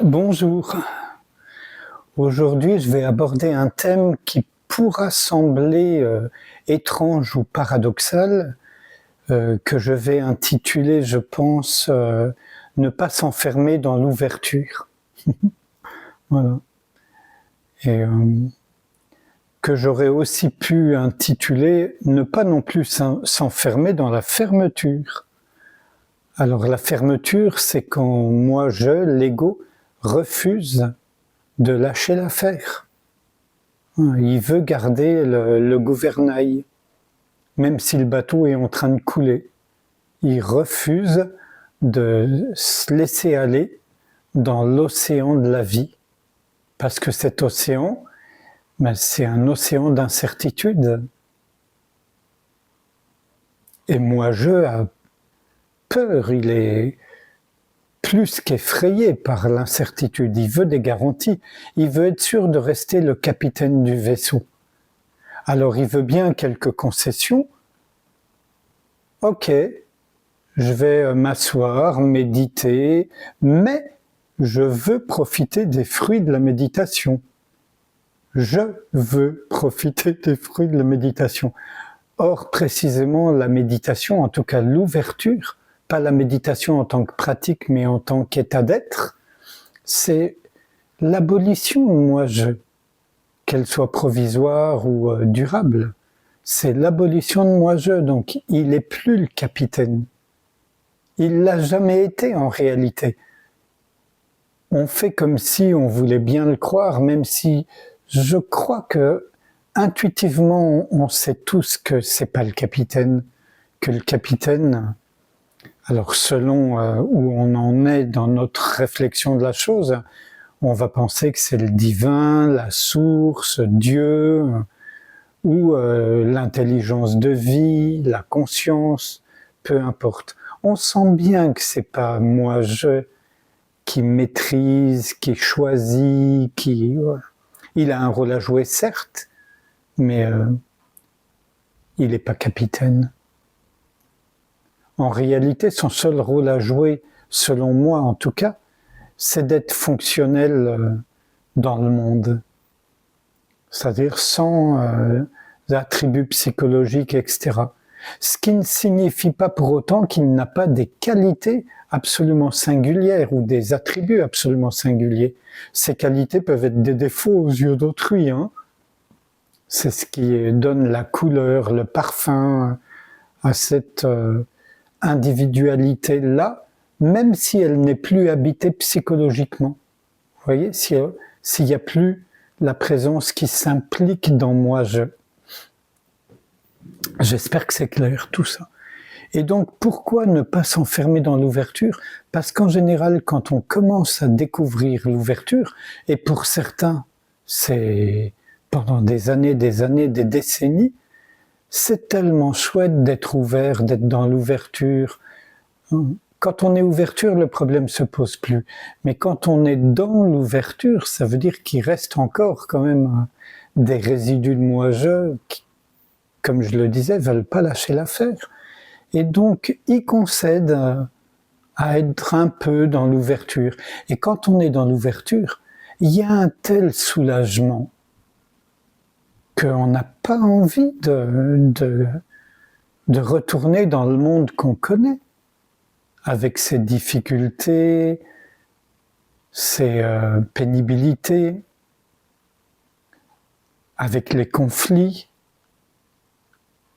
Bonjour. Aujourd'hui, je vais aborder un thème qui pourra sembler étrange ou paradoxal, que je vais intituler, je pense, ne pas s'enfermer dans l'ouverture. Voilà. Et que j'aurais aussi pu intituler ne pas non plus s'enfermer dans la fermeture. Alors la fermeture, c'est quand moi, l'ego, refuse de lâcher l'affaire. Il veut garder le gouvernail, même si le bateau est en train de couler. Il refuse de se laisser aller dans l'océan de la vie, parce que cet océan, c'est un océan d'incertitude. Et moi, a peur, il est plus qu'effrayé par l'incertitude. Il veut des garanties. Il veut être sûr de rester le capitaine du vaisseau. Alors il veut bien quelques concessions. Ok, je vais m'asseoir, méditer, mais je veux profiter des fruits de la méditation. Je veux profiter des fruits de la méditation. Or, précisément, la méditation, en tout cas l'ouverture, pas la méditation en tant que pratique, mais en tant qu'état d'être, c'est l'abolition de moi-je, qu'elle soit provisoire ou durable. C'est l'abolition de moi-je, donc il n'est plus le capitaine. Il l'a jamais été en réalité. On fait comme si on voulait bien le croire, même si je crois que intuitivement on sait tous que c'est pas le capitaine, que le capitaine, alors selon où on en est dans notre réflexion de la chose, on va penser que c'est le divin, la source, Dieu, ou l'intelligence de vie, la conscience, peu importe. On sent bien que c'est pas moi, qui maîtrise, qui choisit, il a un rôle à jouer certes, mais il n'est pas capitaine. En réalité, son seul rôle à jouer, selon moi en tout cas, c'est d'être fonctionnel dans le monde. C'est-à-dire sans attributs psychologiques, etc. Ce qui ne signifie pas pour autant qu'il n'a pas des qualités absolument singulières ou des attributs absolument singuliers. Ces qualités peuvent être des défauts aux yeux d'autrui. C'est ce qui donne la couleur, le parfum à cette individualité-là, même si elle n'est plus habitée psychologiquement. Vous voyez, s'il n'y a plus la présence qui s'implique dans moi, J'espère que c'est clair, tout ça. Et donc, pourquoi ne pas s'enfermer dans l'ouverture? Parce qu'en général, quand on commence à découvrir l'ouverture, et pour certains, c'est pendant des années, des décennies, c'est tellement chouette d'être ouvert, d'être dans l'ouverture. Quand on est ouverture, le problème se pose plus. Mais quand on est dans l'ouverture, ça veut dire qu'il reste encore quand même des résidus de moi-je qui, comme je le disais, veulent pas lâcher l'affaire. Et donc, ils concèdent à être un peu dans l'ouverture. Et quand on est dans l'ouverture, il y a un tel soulagement qu'on n'a pas envie de retourner dans le monde qu'on connaît, avec ses difficultés, ses pénibilités, avec les conflits,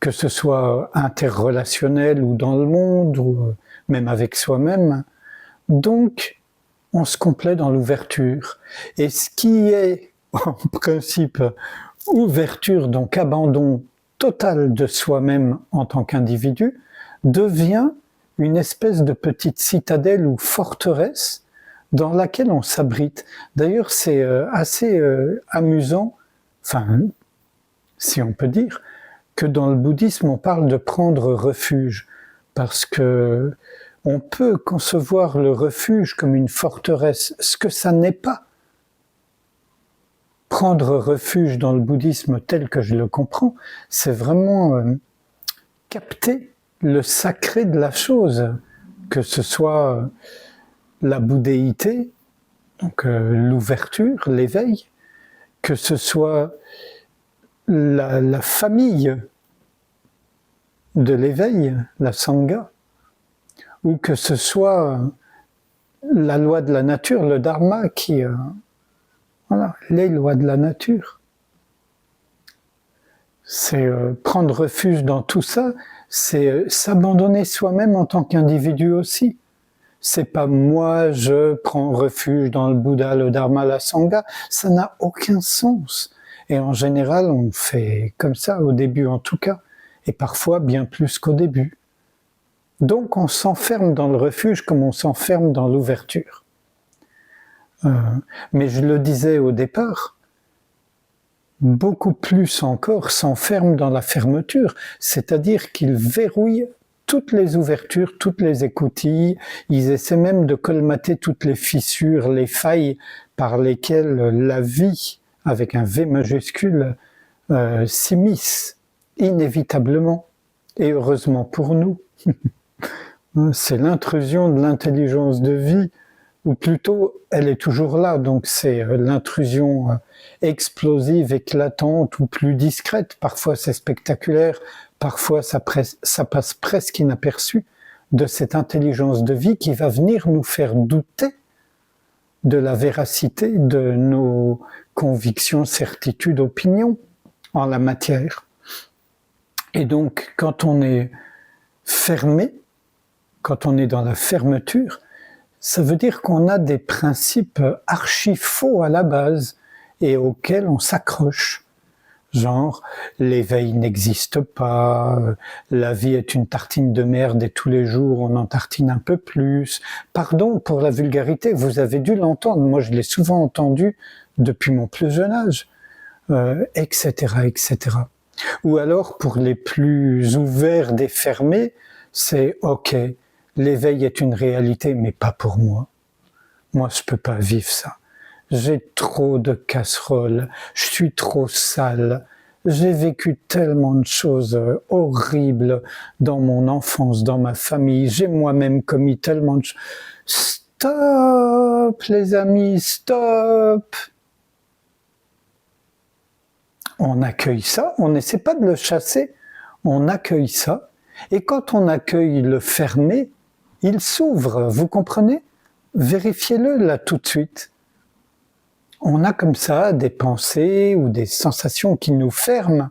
que ce soit interrelationnel ou dans le monde, ou même avec soi-même. Donc, on se complaît dans l'ouverture. Et ce qui est, en principe, ouverture, donc abandon total de soi-même en tant qu'individu, devient une espèce de petite citadelle ou forteresse dans laquelle on s'abrite. D'ailleurs, c'est assez amusant, enfin, si on peut dire, que dans le bouddhisme, on parle de prendre refuge, parce que on peut concevoir le refuge comme une forteresse, ce que ça n'est pas. Prendre refuge dans le bouddhisme tel que je le comprends, c'est vraiment capter le sacré de la chose, que ce soit la bouddhéité, donc l'ouverture, l'éveil, que ce soit la famille de l'éveil, la Sangha, ou que ce soit la loi de la nature, le Dharma, qui, voilà, les lois de la nature. C'est prendre refuge dans tout ça, c'est s'abandonner soi-même en tant qu'individu aussi. C'est pas moi, je prends refuge dans le Bouddha, le Dharma, la Sangha, ça n'a aucun sens. Et en général, on fait comme ça, au début en tout cas, et parfois bien plus qu'au début. Donc on s'enferme dans le refuge comme on s'enferme dans l'ouverture. Mais je le disais au départ, beaucoup plus encore s'enferme dans la fermeture, c'est-à-dire qu'ils verrouillent toutes les ouvertures, toutes les écoutilles, ils essaient même de colmater toutes les fissures, les failles par lesquelles la vie, avec un V majuscule, s'immisce inévitablement, et heureusement pour nous. C'est l'intrusion de l'intelligence de vie, ou plutôt elle est toujours là, donc c'est l'intrusion explosive, éclatante ou plus discrète, parfois c'est spectaculaire, parfois ça passe presque inaperçu, de cette intelligence de vie qui va venir nous faire douter de la véracité de nos convictions, certitudes, opinions en la matière. Et donc quand on est fermé, quand on est dans la fermeture, ça veut dire qu'on a des principes archi faux à la base et auxquels on s'accroche. Genre, l'éveil n'existe pas, la vie est une tartine de merde et tous les jours on en tartine un peu plus. Pardon pour la vulgarité, vous avez dû l'entendre, moi je l'ai souvent entendu depuis mon plus jeune âge, etc., etc. Ou alors, pour les plus ouverts des fermés, c'est ok, l'éveil est une réalité, mais pas pour moi. Moi, je peux pas vivre ça. J'ai trop de casseroles, je suis trop sale, j'ai vécu tellement de choses horribles dans mon enfance, dans ma famille, j'ai moi-même commis tellement de choses. Stop, les amis, stop! On accueille ça, on n'essaie pas de le chasser, on accueille ça, et quand on accueille le fermé, il s'ouvre, vous comprenez? Vérifiez-le là tout de suite. On a comme ça des pensées ou des sensations qui nous ferment.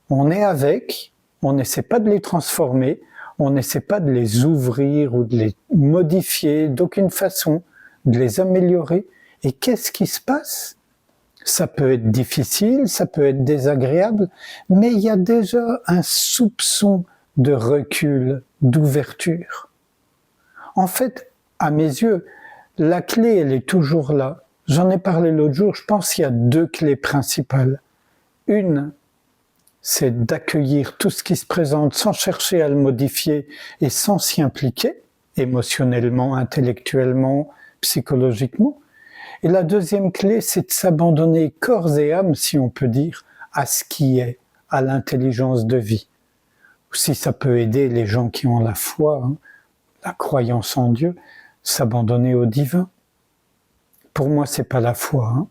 On est avec, on n'essaie pas de les transformer, on n'essaie pas de les ouvrir ou de les modifier d'aucune façon, de les améliorer. Et qu'est-ce qui se passe? Ça peut être difficile, ça peut être désagréable, mais il y a déjà un soupçon de recul, d'ouverture. En fait, à mes yeux, la clé, elle est toujours là. J'en ai parlé l'autre jour, je pense qu'il y a deux clés principales. Une, c'est d'accueillir tout ce qui se présente sans chercher à le modifier et sans s'y impliquer, émotionnellement, intellectuellement, psychologiquement. Et la deuxième clé, c'est de s'abandonner corps et âme, si on peut dire, à ce qui est, à l'intelligence de vie. Si ça peut aider les gens qui ont la foi, la croyance en Dieu, s'abandonner au divin. Pour moi, c'est pas la foi.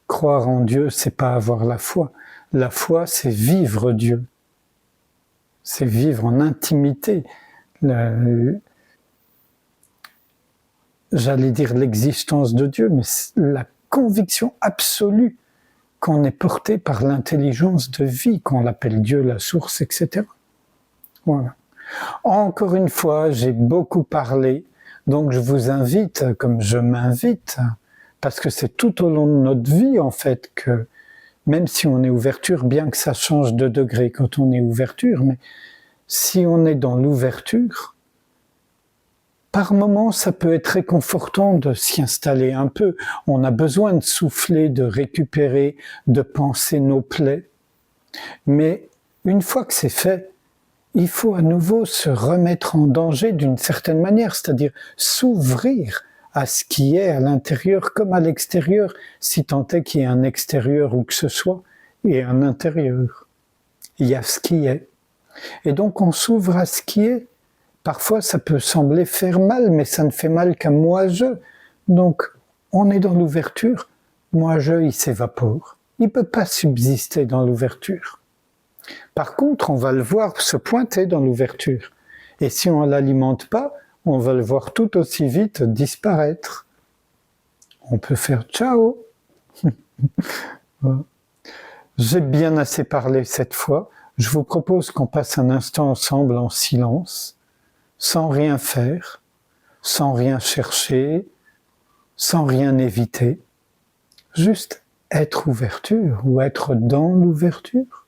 Croire en Dieu, c'est pas avoir la foi. La foi, c'est vivre Dieu. C'est vivre en intimité. J'allais dire l'existence de Dieu, mais la conviction absolue qu'on est porté par l'intelligence de vie, qu'on l'appelle Dieu, la source, etc. Voilà. Encore une fois, j'ai beaucoup parlé, donc je vous invite, comme je m'invite, parce que c'est tout au long de notre vie, en fait, que même si on est ouverture, bien que ça change de degré quand on est ouverture, mais si on est dans l'ouverture, par moments, ça peut être réconfortant de s'y installer un peu. On a besoin de souffler, de récupérer, de penser nos plaies. Mais une fois que c'est fait, il faut à nouveau se remettre en danger d'une certaine manière, c'est-à-dire s'ouvrir à ce qui est à l'intérieur comme à l'extérieur, si tant est qu'il y ait un extérieur ou que ce soit, et un intérieur. Il y a ce qui est. Et donc on s'ouvre à ce qui est. Parfois ça peut sembler faire mal, mais ça ne fait mal qu'à moi-je. Donc on est dans l'ouverture, moi-je, il s'évapore. Il ne peut pas subsister dans l'ouverture. Par contre, on va le voir se pointer dans l'ouverture. Et si on ne l'alimente pas, on va le voir tout aussi vite disparaître. On peut faire ciao. J'ai bien assez parlé cette fois. Je vous propose qu'on passe un instant ensemble en silence, sans rien faire, sans rien chercher, sans rien éviter. Juste être ouverture ou être dans l'ouverture.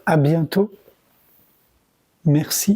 À bientôt. Merci.